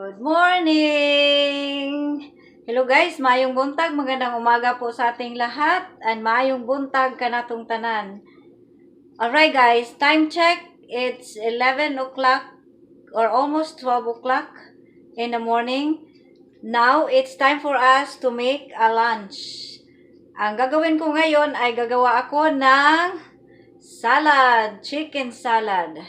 Good morning! Hello guys, maayong buntag, magandang umaga po sa ating lahat and maayong buntag kanatong tanan. Alright guys, time check, it's 11 o'clock or almost 12 o'clock in the morning. Now, it's time for us to make a lunch. Ang gagawin ko ngayon ay gagawa ako ng salad, chicken salad.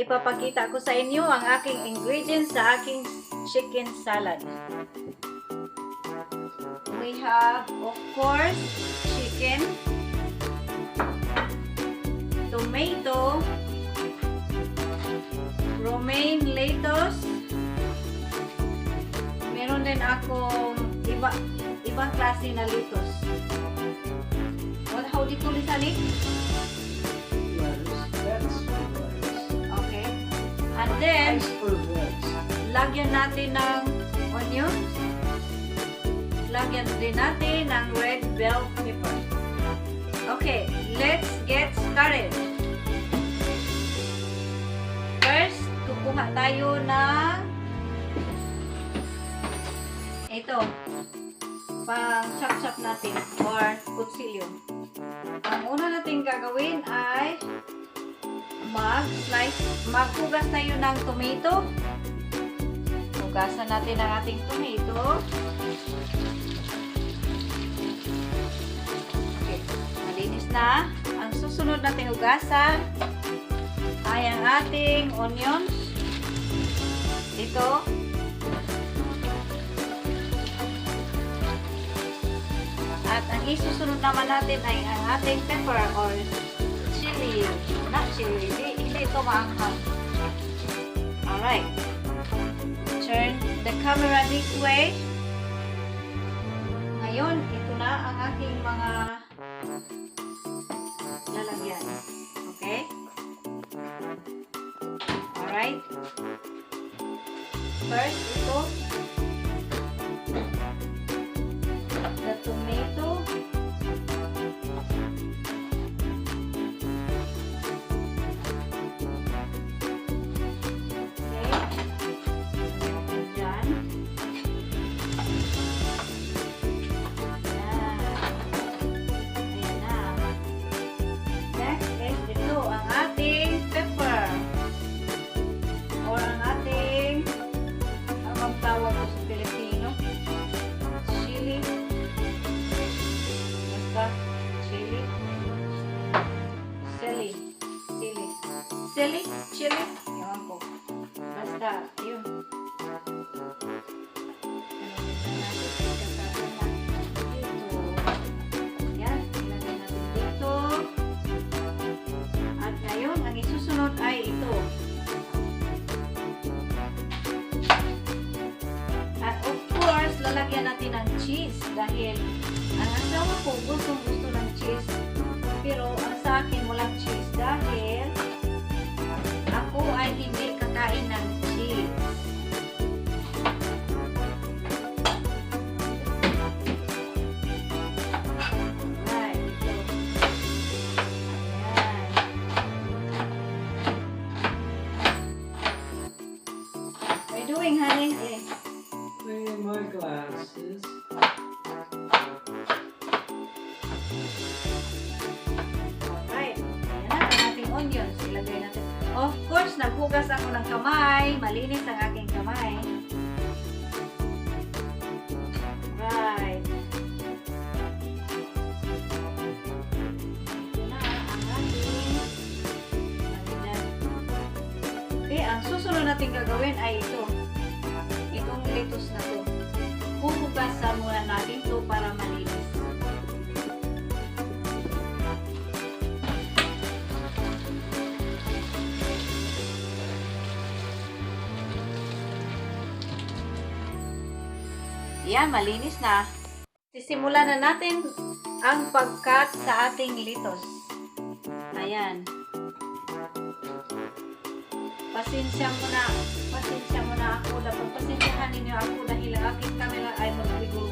Ipapakita ko sa inyo ang aking ingredients sa aking chicken salad. We have, of course, chicken, tomato, romaine lettuce, meron din akong ibang klase na lettuce. How do you call this, Ali? Okay. And then, lagyan natin ng onions. Lagyan din natin ng red bell pepper. Okay, let's get started. First, kukuha tayo ng ito, pang chop-chop natin or kutsilyo. Ang una natin gagawin ay maghugas tayo ng tomato. Hugasan natin ang ating tomato. Okay, malinis na. Ang susunod natin hugasan ay ang ating onions. Ito. At ang isusunod naman natin ay ang ating pepper or chili. Not chili. Hindi ito maanghang. Alright. Turn the camera this way. Ngayon, ito na ang aking mga lalagyan. Okay? Alright. First, ito. The tomato. Chili, ewan ko. Basta, yun. Yan, ilagay natin dito. At ngayon, ang isusunod ay ito. At of course, lalagyan natin ng cheese dahil ang asawa ko gustong-gusto ng cheese. Pero ang sa akin walang cheese dahil ako ay hindi kakain ng cheese. Right, ito. Ayan. What are you doing, honey? Cleaning my glasses. Alright. Ayan na ang ating onions. Ilagay natin. Of course, naghugas ako ng kamay. Malinis ang aking kamay. Right. Ito na ang ating lagyan. Okay, ang susunod natin gagawin ay ito. Itong lettuce na to. Huhugasan muna natin to para malinis. Yan, malinis na. Sisimulan na natin ang pag-cut sa ating lettuce. Ayan. Pasensya mo na ako. Dapat pasensyahan ninyo ako dahil ang aking camera ay magbigo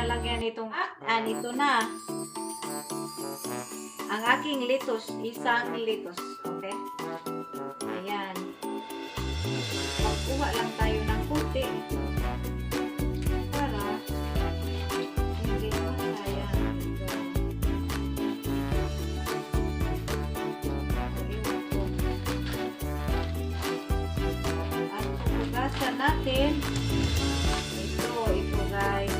nilalagyan nitong ito na. Ang aking lettuce, isang lettuce. Okay? Ayan. Magkuha lang tayo ng kunti. Para hindi masayang ito. At pupugasan natin ito guys.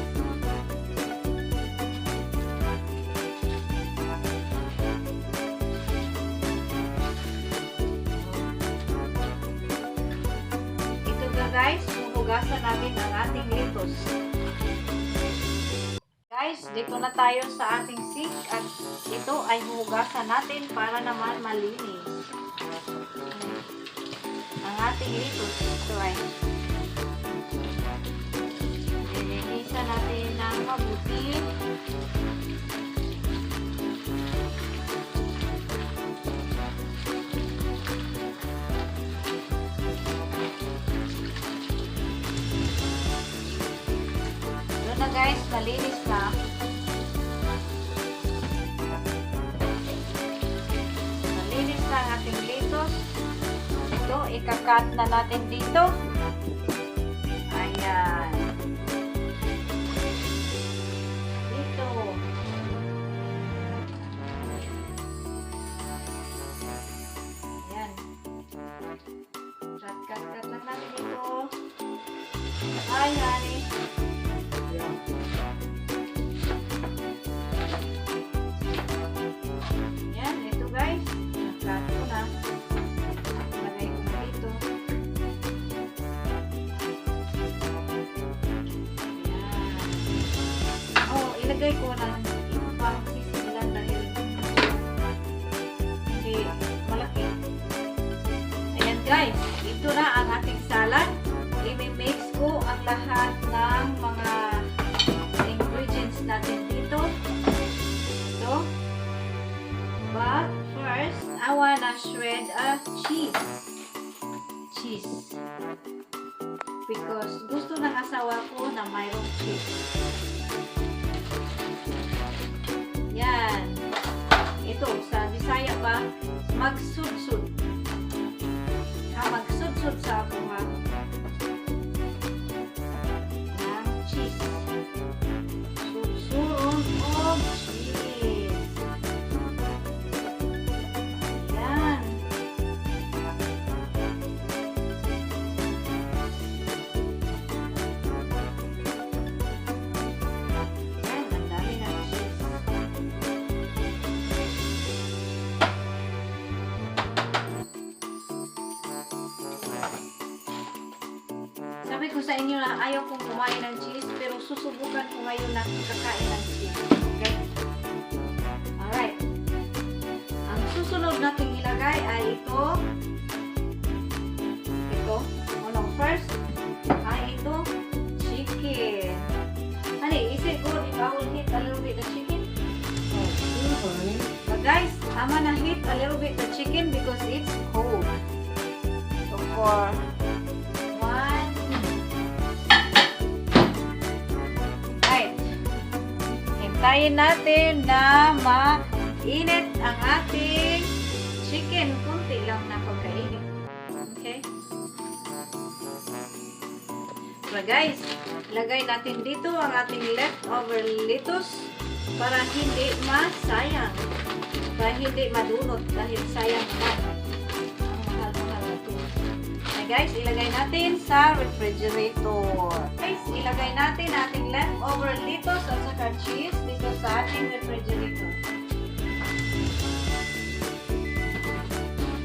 Guys, huhugasan natin ang ating lettuce. Guys, dito na tayo sa ating sink at ito ay huhugasan natin para naman malinis. Ang ating lettuce. Ito ay lilinisan natin ng mabuti. Guys, nalinis na. Nalinis na ang ating lettuce. Ito, ikakat na natin dito. Ayan. Dito. Ayan. Kat lang natin dito. Ay, honey. Yan, ito guys. Nag-cut ko na. Lagay ko na dito. Yan. Oh, ilagay ko na. Parang sisilan dahil hindi malaki. Ayan guys. Ito na ang ating salad. I-mix ko ang lahat ng mga ingredients natin dito. Ito. But first, I wanna shred a cheese. Cheese. Because gusto ng asawa ko na mayroong cheese. Yan. Ito, sa Bisaya ba, magsudsud. Magsudsud sa ako ha. Sabi ko sa inyo na ayaw kong kumain ng cheese, pero susubukan ko ngayon na kakain ng cheese. Okay? Alright. Ang susunod nating ilagay ay ito. Ito. First ay ito. Chicken. Honey, is it good if I will heat a little bit the chicken? But guys, I'm gonna heat a little bit the chicken because it's cold. So for hintayin natin na mainit ang ating chicken. Kunti lang na pagkainit. Okay? So guys, lagay natin dito ang ating leftover lettuce para hindi masayang. Para hindi madunot dahil sayang naman. Ang mahal-mahal na ito. Okay guys, ilagay natin sa refrigerator. Guys, ilagay natin ating leftover lettuce at saka cheese dito sa ating refrigerator.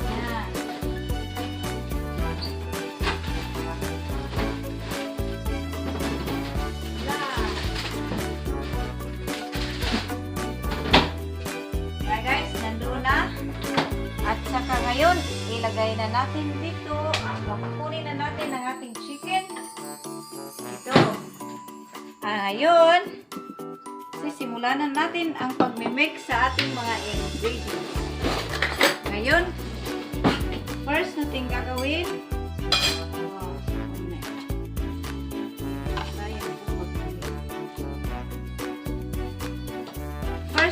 Yan. Yan. Okay guys, nandoon na. At saka ngayon, ilagay na natin dito. Kukunin na natin ang ating chicken. Ito. Ngayon, sisimulan na natin ang pagmimix sa ating mga ingredients. Ngayon, first natin gagawin,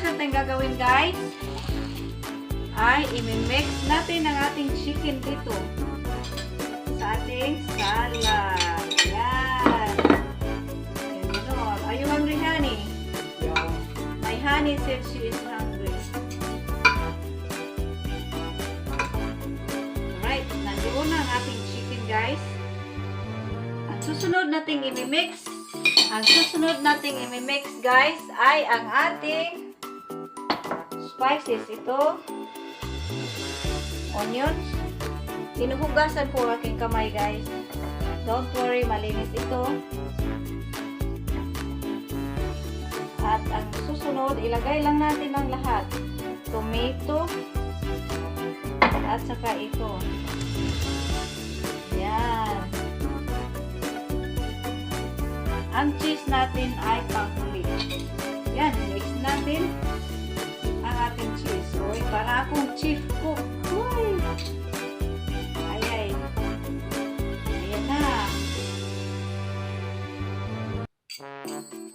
next natin gagawin guys ay imimix natin ang ating chicken dito sa ating salad. Yan. Are you hungry, honey? Yeah. My honey said she is hungry. Alright, nandoon na ang ating chicken guys. Ang susunod nating imimix guys ay ang ating spices. Ito, onions. Hinuhugasan po aking kamay guys. Don't worry, malinis ito. At ang susunod, ilagay lang natin ang lahat. Tomato. At saka ito. Yan. Ang cheese natin ay panghuli. Yan, mix natin ang ating cheese. Uy, para akong chief cook. Uy! Ayay. Ayan na.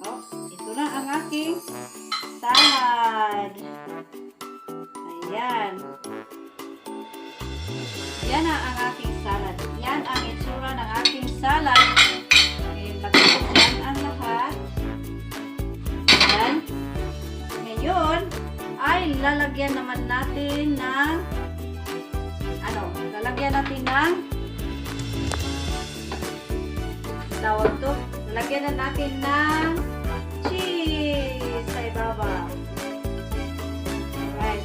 Oh, ito na ang aking salad. Ayan. Yan na ang aking salad. Yan ang itsura ng aking salad. Lagyan ang lahat. Ayan. Ngayon, ay lalagyan naman natin ng lalagyan natin ng tawag to. Lalagyan na natin ng cheese sa ibabaw. Alright.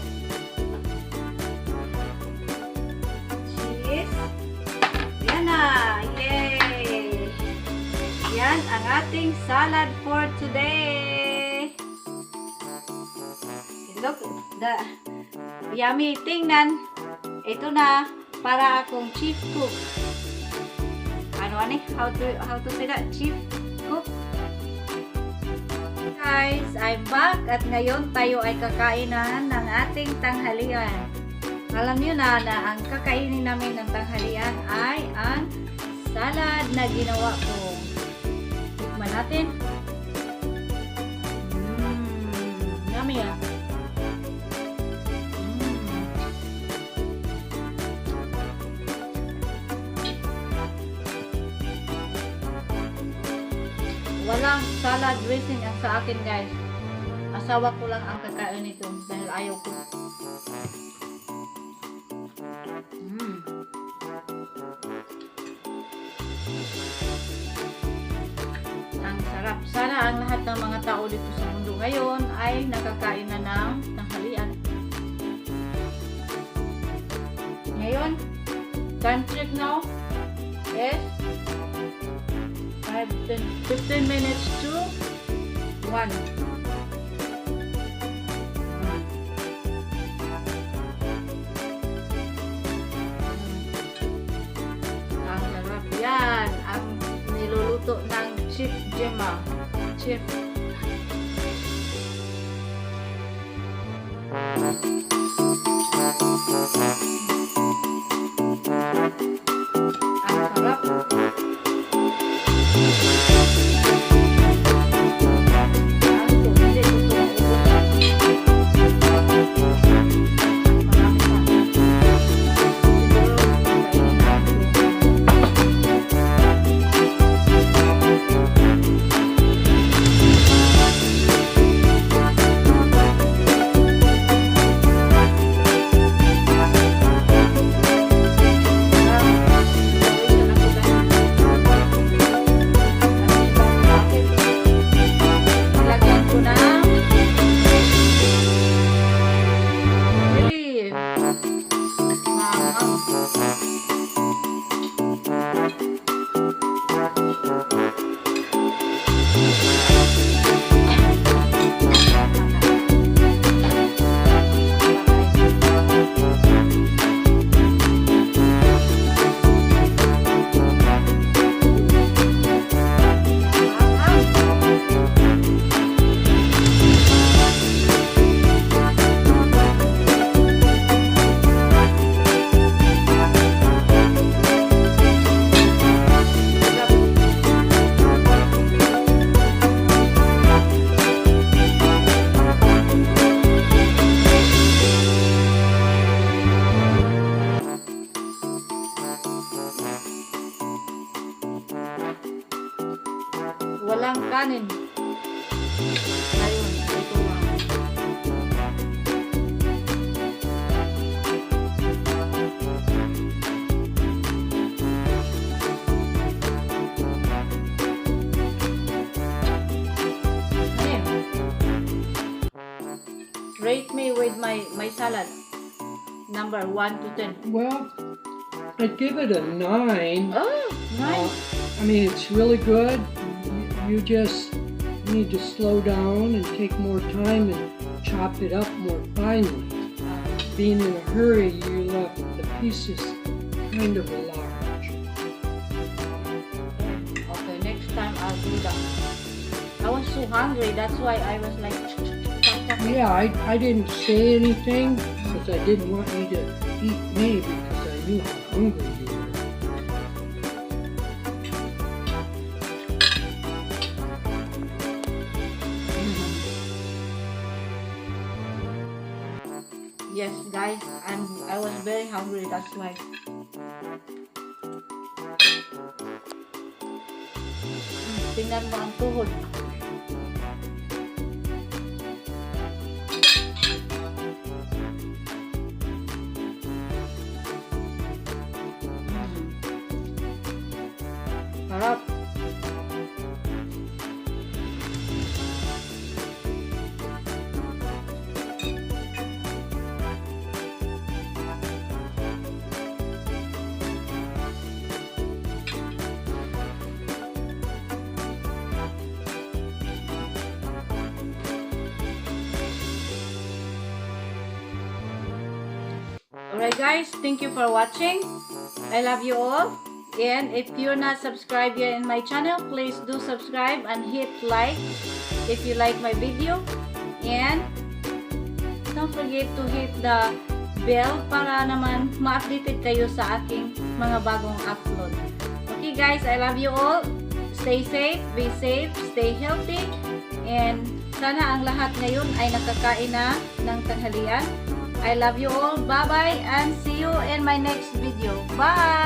Cheese. Yan na. Yay! Yan ang ating salad for today. Look, yummy. Tingnan. Ito na para akong chief cook. How to say that? Chief cook. Guys, I'm back at ngayon tayo ay kakainan ng ating tanghalian. Alam niyo na ang kakainin namin ng tanghalian ay ang salad na ginawa ko. Tikman natin. Yummy ah. Walang salad dressing ang sa akin guys. Asawa ko lang ang kakain nito dahil ayaw ko. Ang sarap. Sana ang lahat ng mga tao dito sa mundo ngayon ay nakakain na ng tanghalian. Ngayon, time check now. Yes. 15 minutes to 1. Ang sarap yan. Ang niluluto ng Chef Gemma. Chef. Ang sarap. walang kanin. Ayun, ito lang. Rate me with my salad. Number 1 to 10. Well, I'd give it a 9. Oh, nice. I mean, it's really good. You just need to slow down and take more time and chop it up more finely. Being in a hurry, you left the pieces kind of large. Okay, next time I'll do that. I was so hungry, that's why I was like, Yeah, I didn't say anything because I didn't want you to eat me because I knew how hungry you were. yes, guys, I was very hungry, that's why. Tingnan mo ang tuhod. Sarap. Alright guys, thank you for watching. I love you all. And if you're not subscribed yet in my channel, please do subscribe and hit like if you like my video. And don't forget to hit the bell para naman ma-updated kayo sa aking mga bagong upload. Okay guys, I love you all. Stay safe, be safe, stay healthy. And sana ang lahat ngayon ay nakakain na ng tanghalian. I love you all. Bye-bye and see you in my next video. Bye!